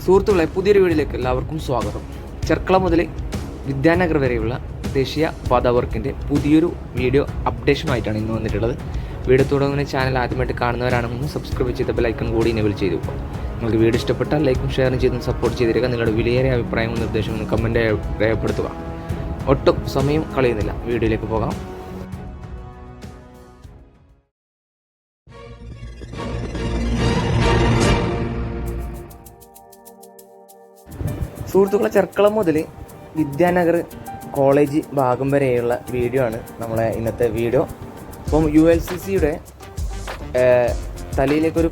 സുഹൃത്തുക്കളെ, പുതിയൊരു വീഡിയോയിലേക്ക് എല്ലാവർക്കും സ്വാഗതം. ചെർക്കള മുതൽ വിദ്യാനഗർ വരെയുള്ള ദേശീയ പാത വർക്കിൻ്റെ പുതിയൊരു വീഡിയോ അപ്ഡേഷനുമായിട്ടാണ് ഇന്ന് വന്നിട്ടുള്ളത്. വീഡിയോ തുടങ്ങുന്ന ചാനൽ ആദ്യമായിട്ട് കാണുന്നവരാണെന്ന് സബ്സ്ക്രൈബ് ചെയ്ത ബെല്ലൈക്കൺ കൂടി എനേബിൾ ചെയ്തു. നിങ്ങൾക്ക് വീഡിയോ ഇഷ്ടപ്പെട്ടാൽ ലൈക്കും ഷെയറും ചെയ്തും സപ്പോർട്ട് ചെയ്തിരിക്കുക. നിങ്ങളുടെ വിലയേറിയ അഭിപ്രായവും നിർദ്ദേശങ്ങളും കമൻറ്റ് രേഖപ്പെടുത്തുക. ഒട്ടും സമയം കളയുന്നില്ല, വീഡിയോയിലേക്ക് പോകാം. സുഹൃത്തുക്കളെ, ചെർക്കളം മുതൽ വിദ്യാനഗർ കോളേജ് ഭാഗം വരെയുള്ള വീഡിയോ ആണ് നമ്മളെ ഇന്നത്തെ വീഡിയോ. അപ്പം ULCCയുടെ തലയിലേക്കൊരു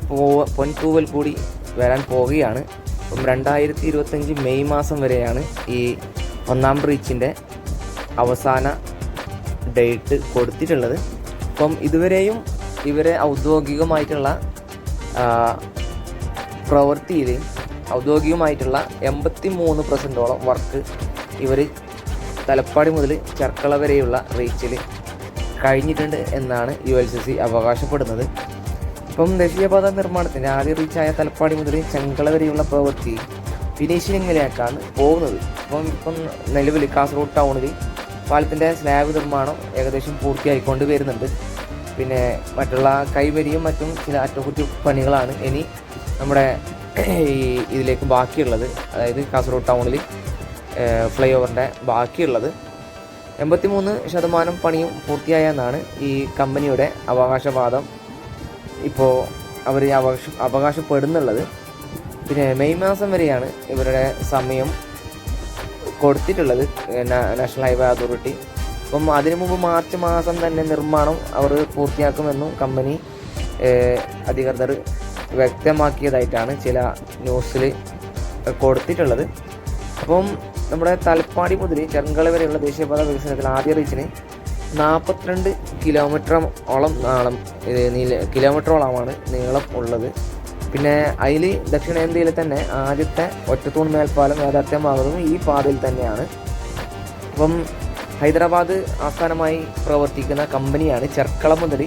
പൊൻതൂവൽ കൂടി വരാൻ പോവുകയാണ്. അപ്പം 2025 മെയ് മാസം വരെയാണ് ഈ ഒന്നാം ബ്രീച്ചിൻ്റെ അവസാന ഡേറ്റ് കൊടുത്തിട്ടുള്ളത്. അപ്പം ഇതുവരെയും ഇവരെ ഔദ്യോഗികമായിട്ടുള്ള പ്രവൃത്തിയിൽ ഔദ്യോഗികമായിട്ടുള്ള 83% വർക്ക് ഇവർ തലപ്പാടി മുതൽ ചെർക്കള വരെയുള്ള റീച്ചിൽ കഴിഞ്ഞിട്ടുണ്ട് എന്നാണ് ULCC അവകാശപ്പെടുന്നത്. ഇപ്പം ദേശീയപാത നിർമ്മാണത്തിൻ്റെ ആദ്യ റീച്ചായ തലപ്പാടി മുതൽ ചെങ്കള വരെയുള്ള പ്രവൃത്തി ഫിനിഷിങ്ങിലേക്കാണ് പോകുന്നത്. ഇപ്പം നിലവിൽ കാസർഗോഡ് ടൗണിൽ പാലത്തിൻ്റെ സ്ലാബ് നിർമ്മാണം ഏകദേശം പൂർത്തിയായിക്കൊണ്ട് വരുന്നുണ്ട്. പിന്നെ മറ്റുള്ള കൈവരിയും മറ്റും ചില അറ്റകുറ്റപ്പണികളാണ് ഇനി നമ്മുടെ ഇതിലേക്ക് ബാക്കിയുള്ളത്. അതായത് കാസർഗോഡ് ടൗണിൽ ഫ്ലൈ ഓവറിൻ്റെ ബാക്കിയുള്ളത് 83% പണിയും പൂർത്തിയായെന്നാണ് ഈ കമ്പനിയുടെ അവകാശവാദം. ഇപ്പോൾ അവർ അവകാശപ്പെടുന്നുള്ളത്. പിന്നെ മെയ് മാസം വരെയാണ് ഇവരുടെ സമയം കൊടുത്തിട്ടുള്ളത് നാഷണൽ ഹൈവേ അതോറിറ്റി. അപ്പം അതിനു മുമ്പ് മാർച്ച് മാസം തന്നെ നിർമ്മാണം അവർ പൂർത്തിയാക്കുമെന്നും കമ്പനി അധികൃതർ വ്യക്തമാക്കിയതായിട്ടാണ് ചില ന്യൂസിൽ കൊടുത്തിട്ടുള്ളത്. അപ്പം നമ്മുടെ തലപ്പാടി മുതൽ ചെർക്കള വരെയുള്ള ദേശീയപാത വികസനത്തിൽ ആദ്യ റീച്ചിന് 42 കിലോമീറ്ററോളമാണ് നീളം ഉള്ളത്. പിന്നെ അതിൽ ദക്ഷിണേന്ത്യയിലെ തന്നെ ആദ്യത്തെ ഒറ്റത്തൂൺ മേൽപ്പാലം യാഥാർത്ഥ്യമാകുന്നതും ഈ പാതയിൽ തന്നെയാണ്. അപ്പം ഹൈദരാബാദ് ആസ്ഥാനമായി പ്രവർത്തിക്കുന്ന കമ്പനിയാണ് ചെർക്കള മുതൽ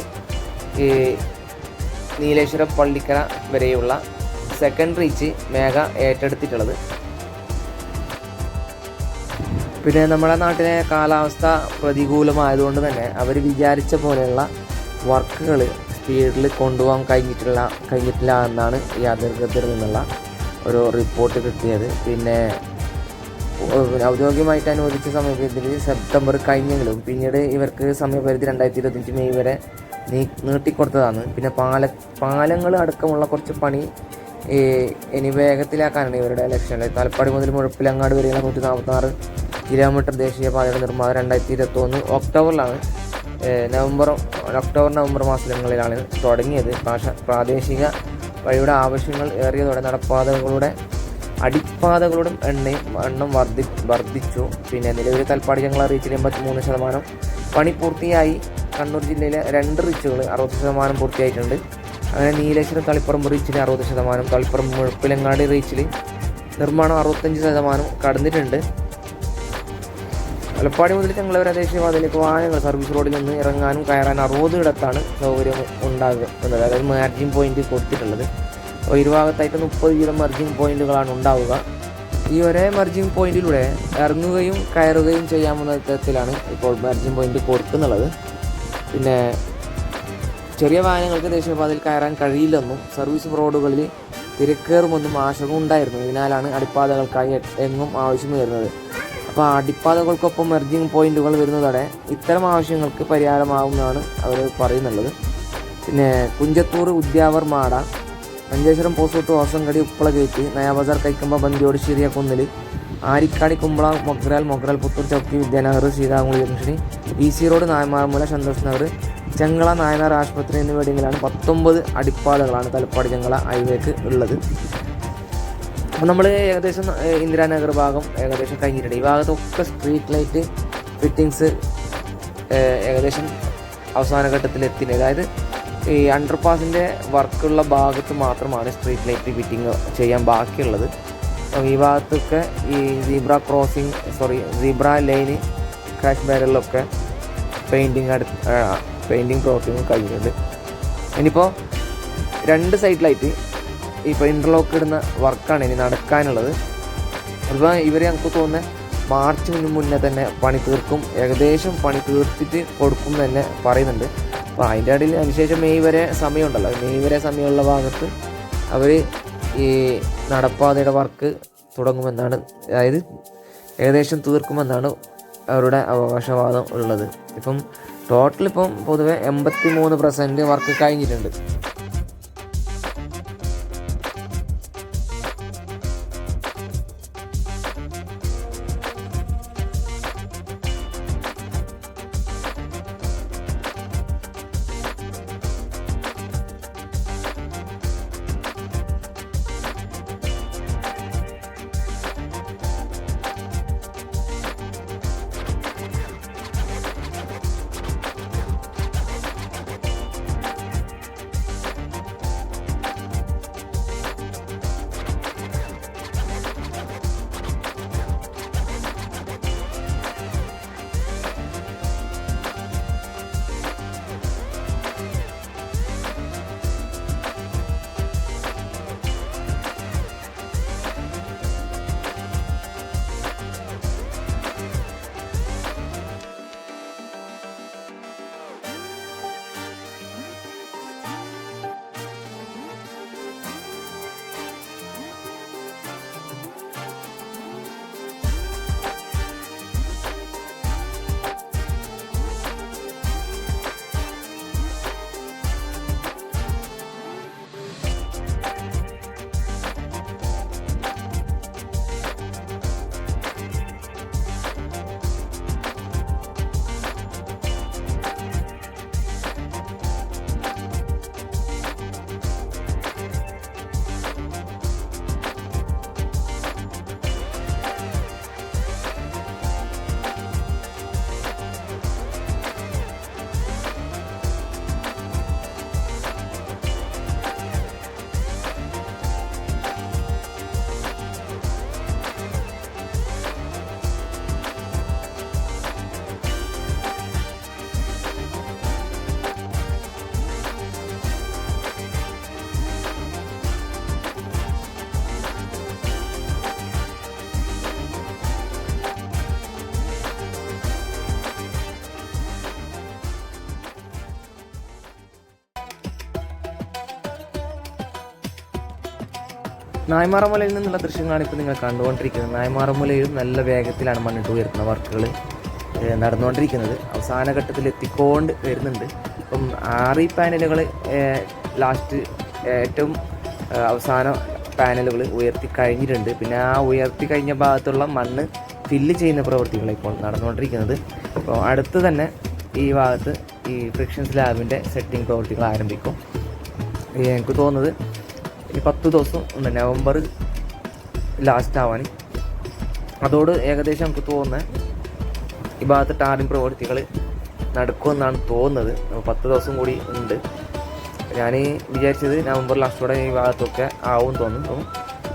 നീലേശ്വരം പള്ളിക്കര വരെയുള്ള സെക്കൻഡ് റീച്ച് മേഘ ഏറ്റെടുത്തിട്ടുള്ളത്. പിന്നെ നമ്മുടെ നാട്ടിലെ കാലാവസ്ഥ പ്രതികൂലമായതുകൊണ്ട് തന്നെ അവർ വിചാരിച്ച പോലെയുള്ള വർക്കുകൾ സ്പീഡിൽ കൊണ്ടുപോകാൻ കഴിഞ്ഞിട്ടില്ല എന്നാണ് ഈ അധികൃതരിൽ നിന്നുള്ള ഒരു റിപ്പോർട്ട് കിട്ടിയത്. പിന്നെ ഔദ്യോഗികമായിട്ട് അനുവദിച്ച സമയപരിധി സെപ്റ്റംബർ കഴിഞ്ഞെങ്കിലും പിന്നീട് ഇവർക്ക് സമയപരിധി 2025 മെയ് വരെ നീട്ടിക്കൊടുത്തതാണ്. പിന്നെ പാലങ്ങൾ അടക്കമുള്ള കുറച്ച് പണി ഇനി വേഗത്തിലാക്കാനാണ് ഇവരുടെ ലക്ഷ്യം. തലപ്പാടി മുതൽ മുഴപ്പിലങ്ങാട് വരെയുള്ള 146 കിലോമീറ്റർ ദേശീയപാതയുടെ നിർമ്മാണം 2021 ഒക്ടോബർ നവംബർ മാസങ്ങളിലാണ് തുടങ്ങിയത്. പ്രാദേശിക വഴിയുടെ ആവശ്യങ്ങൾ ഏറിയതോടെ നടപ്പാതകളുടെ അടിപ്പാതകളുടെ എണ്ണം വർദ്ധിച്ചു. പിന്നെ നിലവിൽ തലപ്പാടി ചെങ്കള റീച്ചിൽ 83% പണി പൂർത്തിയായി. കണ്ണൂർ ജില്ലയിലെ 2 റീച്ചുകൾ 60% പൂർത്തിയായിട്ടുണ്ട്. അങ്ങനെ നീലേശ്വരം തളിപ്പറമ്പ് റീച്ചിൽ 60%, തളിപ്പറമ്പ് മുഴപ്പിലങ്ങാട് റീച്ചിൽ നിർമ്മാണം 65% കടന്നിട്ടുണ്ട്. തലപ്പാടി മുതൽ ചെങ്കള വരെ ദേശീയപാതയിലേക്ക് വാഹനങ്ങൾ സർവീസ് റോഡിൽ നിന്ന് ഇറങ്ങാനും കയറാനും 60 ഇടത്താണ് സൗകര്യം ഉണ്ടാകുന്നത്. അതായത് മാർജിൻ പോയിന്റ് കൊടുത്തിട്ടുള്ളത്. അപ്പോൾ ഇരുഭാഗത്തായിട്ട് 30 മർജിൻ പോയിന്റുകളാണ് ഉണ്ടാവുക. ഈ ഒരേ മർജിൻ പോയിന്റിലൂടെ ഇറങ്ങുകയും കയറുകയും ചെയ്യാവുന്ന തരത്തിലാണ് ഇപ്പോൾ മർജിൻ പോയിന്റ് കൊടുക്കുന്നുള്ളത്. പിന്നെ ചെറിയ വാഹനങ്ങൾക്ക് ദേശീയപാതയിൽ കയറാൻ കഴിയില്ലെന്നും സർവീസ് റോഡുകളിൽ തിരക്കേറുമെന്നും ആശങ്ക ഉണ്ടായിരുന്നു. ഇതിനാലാണ് അടിപ്പാതകൾക്കായി എങ്ങും ആവശ്യം വരുന്നത്. അപ്പോൾ അടിപ്പാതകൾക്കൊപ്പം മെർജിങ് പോയിന്റുകൾ വരുന്നതോടെ ഇത്തരം ആവശ്യങ്ങൾക്ക് പരിഹാരമാകുമെന്നാണ് അവർ പറയുന്നുള്ളത്. പിന്നെ കുഞ്ചത്തൂർ, ഉദ്യാവർ, മാട, മഞ്ചേശ്വരം, പോസോട്ട്, ഹോസങ്കടി, ഉപ്പള ഗേറ്റ്, നയാബസാർ, കൈക്കമ്പ, ബന്ദിയോട്, ശിരിയ കുന്നിൽ, ആരിക്കാടി, കുമ്പള, മൊഗ്രാൽ, പുത്തൂർ, ചൗക്കി, വിദ്യാനഗർ, സീതാകുളി ജംഗ്ഷന്, EC റോഡ്, നായമാർമൂല, സന്തോഷ് നഗർ, ചെങ്കള, നായനാർ ആശുപത്രി എന്നിവിടങ്ങളിലാണ് 19 അടിപ്പാതകളാണ് തലപ്പാടി ചെങ്കള ഹൈവേക്ക് ഉള്ളത്. അപ്പോൾ നമ്മൾ ഏകദേശം ഇന്ദിരാനഗർ ഭാഗം ഏകദേശം കഴിഞ്ഞിട്ടുണ്ട്. ഈ ഭാഗത്തൊക്കെ സ്ട്രീറ്റ് ലൈറ്റ് ഫിറ്റിങ്സ് ഏകദേശം അവസാന ഘട്ടത്തിൽ എത്തിയത്. അതായത് ഈ അണ്ടർപാസിൻ്റെ വർക്കുള്ള ഭാഗത്ത് മാത്രമാണ് സ്ട്രീറ്റ് ലൈറ്റ് ഫിറ്റിങ് ചെയ്യാൻ ബാക്കിയുള്ളത്. ഈ ഭാഗത്തൊക്കെ ഈ സീബ്ര ലൈന് ക്രാഷ് ബാരലിലൊക്കെ പെയിൻറ്റിങ് പ്രവർത്തിയും കഴിഞ്ഞിട്ടുണ്ട്. ഇനിയിപ്പോൾ 2 സൈഡിലായിട്ട് ഇപ്പോൾ ഇൻ്റർലോക്ക് ഇടുന്ന വർക്കാണ് ഇനി നടക്കാനുള്ളത്. അപ്പോൾ ഇവർ ഞങ്ങൾക്ക് തോന്നുന്നത് മാർച്ചിന് മുന്നേ തന്നെ പണി തീർക്കും, ഏകദേശം പണി തീർത്തിട്ട് കൊടുക്കും തന്നെ പറയുന്നുണ്ട്. അപ്പോൾ അതിൻ്റെ ഇടയിൽ അതിനുശേഷം മെയ് വരെ സമയമുണ്ടല്ലോ, മെയ് വരെ സമയമുള്ള ഭാഗത്ത് അവർ ഈ നടപ്പാതയുടെ വർക്ക് തുടങ്ങുമെന്നാണ്, അതായത് ഏകദേശം തീർക്കുമെന്നാണ് അവരുടെ അവകാശവാദം ഉള്ളത്. ഇപ്പം ടോട്ടൽ ഇപ്പം പൊതുവെ 83% വർക്ക് കഴിഞ്ഞിട്ടുണ്ട്. നായ്മാറമലയിൽ നിന്നുള്ള ദൃശ്യങ്ങളാണ് ഇപ്പോൾ നിങ്ങൾ കണ്ടുകൊണ്ടിരിക്കുന്നത്. നായ്മാറമലയിൽ നല്ല വേഗത്തിലാണ് മണ്ണിട്ട് ഉയർത്തുന്ന വർക്കുകൾ നടന്നുകൊണ്ടിരിക്കുന്നത്. അവസാന ഘട്ടത്തിൽ എത്തിക്കൊണ്ട് വരുന്നുണ്ട്. ഇപ്പം 6 പാനലുകൾ ലാസ്റ്റ് ഏറ്റവും അവസാന പാനലുകൾ ഉയർത്തി കഴിഞ്ഞിട്ടുണ്ട്. പിന്നെ ആ ഉയർത്തി കഴിഞ്ഞ ഭാഗത്തുള്ള മണ്ണ് ഫില്ല് ചെയ്യുന്ന പ്രവൃത്തികളാണ് ഇപ്പോൾ നടന്നുകൊണ്ടിരിക്കുന്നത്. അപ്പോൾ അടുത്ത് തന്നെ ഈ ഭാഗത്ത് ഈ ഫ്രിക്ഷൻ സ്ലാബിൻ്റെ സെറ്റിംഗ് പ്രവൃത്തികൾ ആരംഭിക്കും. എനിക്ക് തോന്നുന്നത് ഈ 10 ദിവസം ഉണ്ട്, നവംബർ ലാസ്റ്റ് ആവാൻ. അതോട് ഏകദേശം നമുക്ക് തോന്നുന്നത് ഈ ഭാഗത്ത് ടാറിംഗ് പ്രവൃത്തികൾ നടക്കുമെന്നാണ് തോന്നുന്നത്. 10 ദിവസം കൂടി ഉണ്ട്. ഞാൻ വിചാരിച്ചത് നവംബർ ലാസ്റ്റോടെ ഈ ഭാഗത്തൊക്കെ ആവും തോന്നും. അപ്പം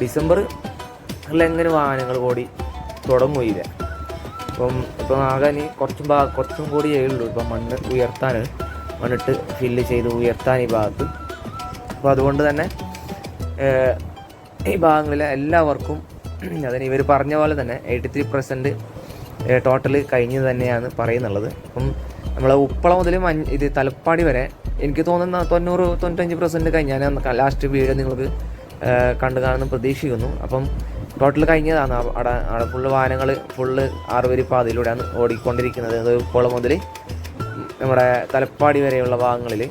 ഡിസംബറിലെങ്ങനെ വാഹനങ്ങൾ കൂടി തുടങ്ങുകയില്ല. ഇപ്പം ആകെ ഇനി കുറച്ചും കൂടിയേ ഉള്ളൂ ഇപ്പം മണ്ണ് ഉയർത്താൻ, മണ്ണിട്ട് ഫില്ല് ചെയ്ത് ഉയർത്താൻ ഈ ഭാഗത്ത്. അപ്പോൾ അതുകൊണ്ട് തന്നെ ഈ ഭാഗങ്ങളിലെ എല്ലാവർക്കും അതിന് ഇവർ പറഞ്ഞ പോലെ തന്നെ 83% ടോട്ടൽ കഴിഞ്ഞ് തന്നെയാണ് പറയുന്നുള്ളത്. അപ്പം നമ്മളെ ഉപ്പള മുതൽ ഇത് തലപ്പാടി വരെ എനിക്ക് തോന്നുന്ന 90-95% കഴിഞ്ഞാൽ ലാസ്റ്റ് വീഡിയോ നിങ്ങൾക്ക് കണ്ടു കാണുമെന്ന് പ്രതീക്ഷിക്കുന്നു. അപ്പം ടോട്ടൽ കഴിഞ്ഞതാണ്. അവിടെ ഫുള്ള് വാഹനങ്ങൾ ഫുള്ള് 6 വരി പാതയിലൂടെയാണ് ഓടിക്കൊണ്ടിരിക്കുന്നത്. അത് ഉപ്പള മുതൽ നമ്മുടെ തലപ്പാടി വരെയുള്ള ഭാഗങ്ങളിൽ.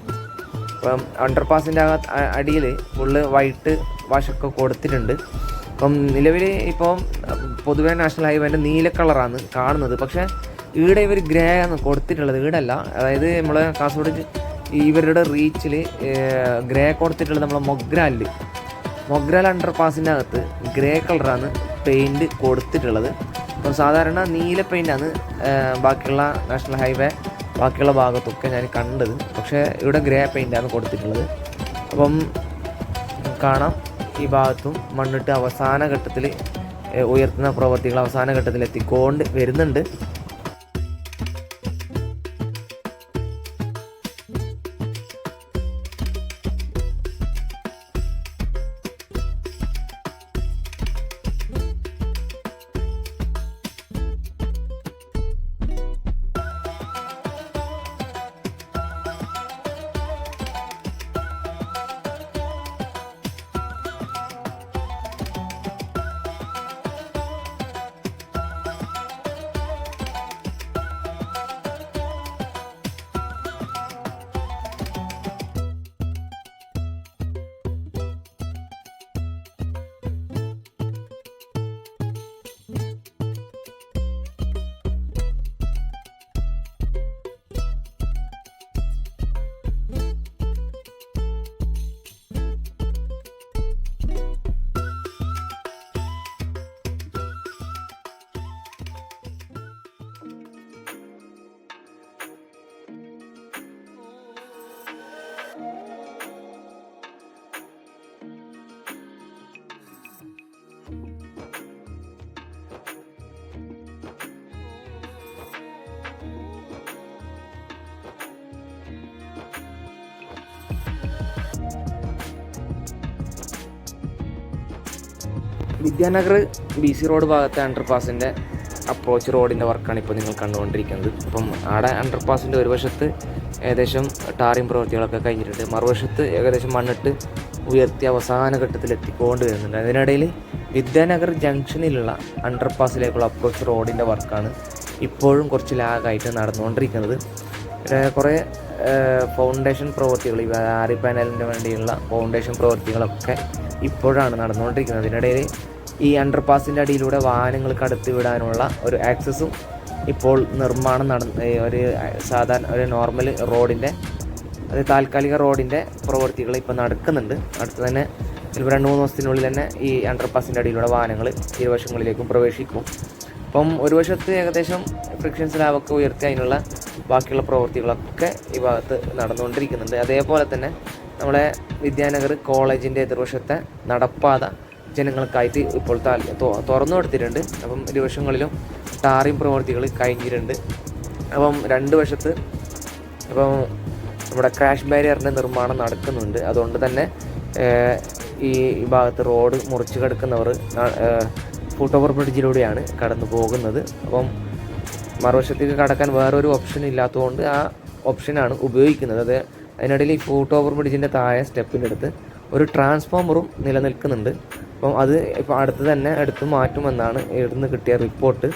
അപ്പം അണ്ടർപാസിൻ്റെ അടിയിൽ ഫുള്ള് വൈറ്റ് വാഷൊക്കെ കൊടുത്തിട്ടുണ്ട്. അപ്പം നിലവിൽ ഇപ്പം പൊതുവെ നാഷണൽ ഹൈവേൻ്റെ നീല കളറാണ് കാണുന്നത്. പക്ഷേ ഈടെ ഇവർ ഗ്രേ ആണ് കൊടുത്തിട്ടുള്ളത്, ഈടല്ല. അതായത് നമ്മളെ കാസർഗോഡ് ഇവരുടെ റീച്ചിൽ ഗ്രേ കൊടുത്തിട്ടുള്ളത് നമ്മളെ മൊഗ്രാൽ അണ്ടർപാസിൻ്റെ അകത്ത് ഗ്രേ കളറാണ് പെയിൻറ്റ് കൊടുത്തിട്ടുള്ളത്. അപ്പം സാധാരണ നീല പെയിൻ്റാണ് ബാക്കിയുള്ള നാഷണൽ ഹൈവേ ബാക്കിയുള്ള ഭാഗത്തൊക്കെ ഞാൻ കണ്ടത്. പക്ഷേ ഇവിടെ ഗ്രേ പെയിൻ്റാണ് കൊടുത്തിട്ടുള്ളത്. അപ്പം കാണാം ഈ ഭാഗത്തും മണ്ണിട്ട് അവസാന ഘട്ടത്തിൽ ഉയർത്തുന്ന പ്രവൃത്തികൾ അവസാന ഘട്ടത്തിൽ എത്തിക്കൊണ്ട് വരുന്നുണ്ട്. വിദ്യാനഗർ BC റോഡ് ഭാഗത്തെ അണ്ടർപാസിൻ്റെ അപ്രോച്ച് റോഡിൻ്റെ വർക്കാണ് ഇപ്പോൾ നിങ്ങൾ കണ്ടുകൊണ്ടിരിക്കുന്നത്. അപ്പം അവിടെ അണ്ടർപാസിൻ്റെ ഒരു വശത്ത് ഏകദേശം ടാറിങ് പ്രവൃത്തികളൊക്കെ കഴിഞ്ഞിട്ടുണ്ട്, മറുവശത്ത് ഏകദേശം മണ്ണിട്ട് ഉയർത്തി അവസാന ഘട്ടത്തിൽ എത്തിക്കൊണ്ട് വരുന്നുണ്ട്. അതിനിടയിൽ വിദ്യാനഗർ ജംഗ്ഷനിലുള്ള അണ്ടർപാസിലേക്കുള്ള അപ്രോച്ച് റോഡിൻ്റെ വർക്കാണ് ഇപ്പോഴും കുറച്ച് ലാഗായിട്ട് നടന്നുകൊണ്ടിരിക്കുന്നത്. കുറേ ഫൗണ്ടേഷൻ പ്രവൃത്തികൾ, ഈ ആരി പാനലിന് വേണ്ടിയുള്ള ഫൗണ്ടേഷൻ പ്രവൃത്തികളൊക്കെ ഇപ്പോഴാണ് നടന്നുകൊണ്ടിരിക്കുന്നത്. അതിനിടയിൽ ഈ അണ്ടർപാസിൻ്റെ അടിയിലൂടെ വാഹനങ്ങൾ കടത്തി വിടാനുള്ള ഒരു ആക്സസും ഇപ്പോൾ നിർമ്മാണം ഒരു സാധാരണ ഒരു നോർമൽ റോഡിൻ്റെ, അത് താൽക്കാലിക റോഡിൻ്റെ പ്രവൃത്തികൾ ഇപ്പോൾ നടക്കുന്നുണ്ട്. അടുത്ത് തന്നെ ചിലപ്പോൾ 2-3 ദിവസത്തിനുള്ളിൽ തന്നെ ഈ അണ്ടർപാസിൻ്റെ അടിയിലൂടെ വാഹനങ്ങൾ ഇരുവശങ്ങളിലേക്കും പ്രവേശിക്കും. അപ്പം ഒരു വശത്ത് ഏകദേശം ഫ്രിക്ഷൻ സ്ലാബൊക്കെ ഉയർത്തി അതിനുള്ള ബാക്കിയുള്ള പ്രവൃത്തികളൊക്കെ ഈ ഭാഗത്ത് നടന്നുകൊണ്ടിരിക്കുന്നുണ്ട്. അതേപോലെ തന്നെ നമ്മളെ വിദ്യാനഗർ കോളേജിൻ്റെ എതിർവശത്തെ നടപ്പാത ജനങ്ങൾക്കായിട്ട് ഇപ്പോൾ തുറന്നു കൊടുത്തിട്ടുണ്ട്. അപ്പം ഇരുവശങ്ങളിലും ടാറിങ് പ്രവൃത്തികൾ കഴിഞ്ഞിട്ടുണ്ട്. അപ്പം 2 വശത്ത് അപ്പം നമ്മുടെ ക്രാഷ് ബാരിയറിൻ്റെ നിർമ്മാണം നടക്കുന്നുണ്ട്. അതുകൊണ്ട് തന്നെ ഈ ഭാഗത്ത് റോഡ് മുറിച്ച് കിടക്കുന്നവർ ഫുട് ഓവർ ബ്രിഡ്ജിലൂടെയാണ് കടന്നു പോകുന്നത്. അപ്പം മറുവശത്തേക്ക് കടക്കാൻ വേറൊരു ഓപ്ഷൻ ഇല്ലാത്തതുകൊണ്ട് ആ ഓപ്ഷനാണ് ഉപയോഗിക്കുന്നത്. അതിനിടയിൽ ഈ ഫുട് ഓവർ ബ്രിഡ്ജിൻ്റെ താഴെ സ്റ്റെപ്പിൻ്റെ അടുത്ത് ഒരു ട്രാൻസ്ഫോമറും നിലനിൽക്കുന്നുണ്ട്. അപ്പം അത് ഇപ്പോൾ അടുത്ത് തന്നെ എടുത്ത് മാറ്റുമെന്നാണ് ഇവിടുന്ന് കിട്ടിയ റിപ്പോർട്ട്.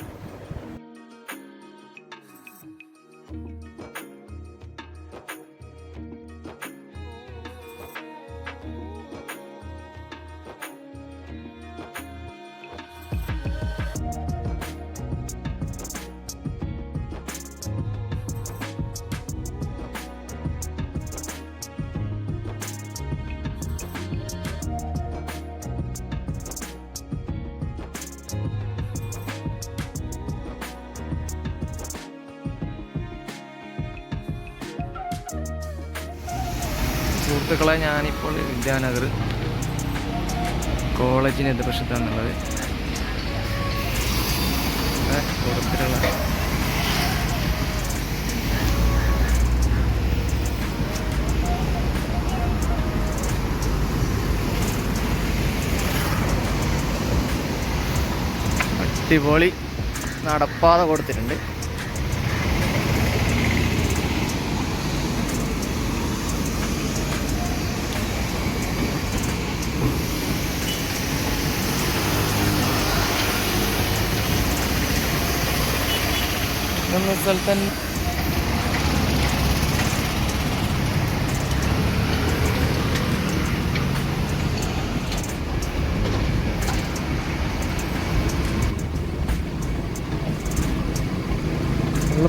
സുഹൃത്തുക്കളെ, ഞാനിപ്പോൾ വിദ്യാനഗർ കോളേജിന് എതിർവശത്താണുള്ളത്. പുറത്തിലുള്ള അടിപൊളി നടപ്പാത കൊടുത്തിട്ടുണ്ട്. സ്ഥലത്തന്നെ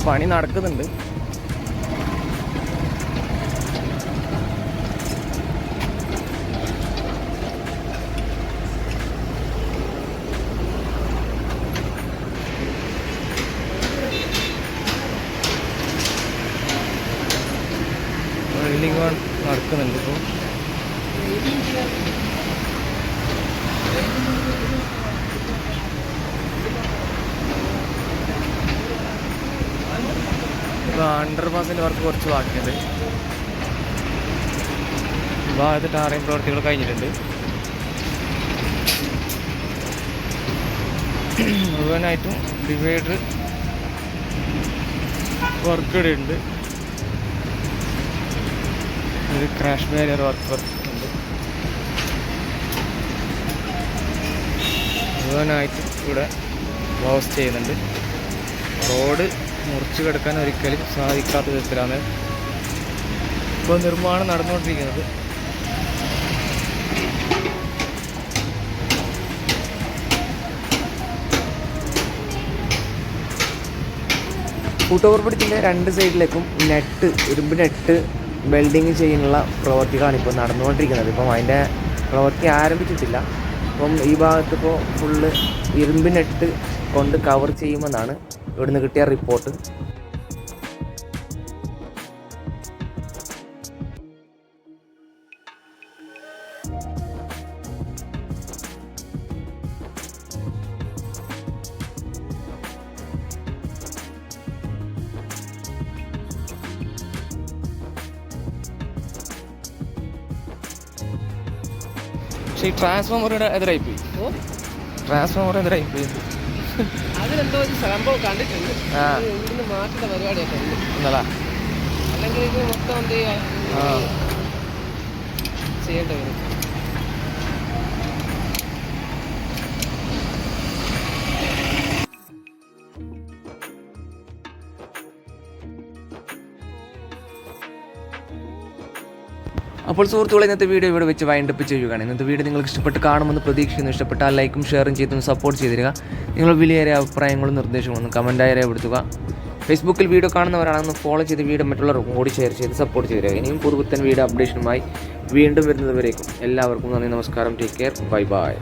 പണി നടക്കുന്നുണ്ട്. വെൽഡിങ് നടക്കുന്നുണ്ട് ഇപ്പോൾ. ഇപ്പോൾ അണ്ടർപാസിൻ്റെ വർക്ക് കുറച്ച് ബാക്കിയുണ്ട്. ഭാഗത്ത് ടാറിങ് പ്രവൃത്തികൾ കഴിഞ്ഞിട്ടുണ്ട്. മുഴുവനായിട്ടും ഡിവൈഡർ വർക്ക് ഇവിടെ ഉണ്ട്. ഒരു ക്രാഷ് ബാരിയർ വർക്ക് ഉണ്ട്. മുഴുവനായിട്ട് ഇവിടെ ക്ലോസ് ചെയ്യുന്നുണ്ട്. റോഡ് മുറിച്ച് കിടക്കാൻ ഒരിക്കലും സാധിക്കാത്ത വിധത്തിലാണ് ഇപ്പോൾ നിർമ്മാണം നടന്നുകൊണ്ടിരിക്കുന്നത്. ഫുട് ഓവർ ബ്രിഡ്ജിൻ്റെ 2 സൈഡിലേക്കും ഇരുമ്പ് നെറ്റ് വെൽഡിങ് ചെയ്യുന്നുള്ള പ്രവൃത്തികളാണ് ഇപ്പോൾ നടന്നുകൊണ്ടിരിക്കുന്നത്. ഇപ്പം അതിൻ്റെ പ്രവൃത്തി ആരംഭിച്ചിട്ടില്ല. അപ്പം ഈ ഭാഗത്ത് ഇപ്പോൾ ഫുള്ള് ഇരുമ്പ് നെറ്റ് കൊണ്ട് കവർ ചെയ്യുമെന്നാണ് ഇവിടുന്ന് കിട്ടിയ റിപ്പോർട്ട്. പക്ഷേ ഈ ട്രാൻസ്ഫോമറുടെ എതിരായിപ്പോയി. ട്രാൻസ്ഫോമർ എന്തിനായി അതിലെന്തോ ഒരു സംഭവം കണ്ടിട്ടുണ്ട്. ഇവിടുന്ന് മാറ്റുന്ന പരിപാടിയൊക്കെ ഉണ്ട്. അല്ലെങ്കിൽ ഇത് മൊത്തം എന്ത് ചെയ്യേണ്ടി വരും. അപ്പോൾ സുഹൃത്തുക്കളെ, ഇന്നത്തെ വീഡിയോ ഇവിടെ വെച്ച് വൈൻഡപ്പ് ചെയ്യുകയാണ്. ഇന്നത്തെ വീഡിയോ നിങ്ങൾക്ക് ഇഷ്ടപ്പെട്ട് കാണുമെന്ന് പ്രതീക്ഷിക്കുന്നു. ഇഷ്ടപ്പെട്ടാൽ ലൈക്കും ഷെയറും ചെയ്തൊന്ന് സപ്പോർട്ട് ചെയ്തിരിക. നിങ്ങൾ വിലയേറിയ അഭിപ്രായങ്ങളും നിർദ്ദേശങ്ങളും കമൻറ്റായി രേഖപ്പെടുത്തുക. ഫേസ്ബുക്കിൽ വീഡിയോ കാണുന്നവരാണെന്ന് ഫോളോ ചെയ്ത് വീഡിയോ മറ്റുള്ളവർക്കും കൂടി ഷെയർ ചെയ്ത് സപ്പോർട്ട് ചെയ്തിരിക. ഇനിയും പുതുപുത്തൻ വീഡിയോ അപ്ഡേഷനുമായി വീണ്ടും വരുന്നതുവരേക്കും എല്ലാവർക്കും നന്ദി, നമസ്കാരം, ടേക്ക് കെയർ, ബൈ ബൈ.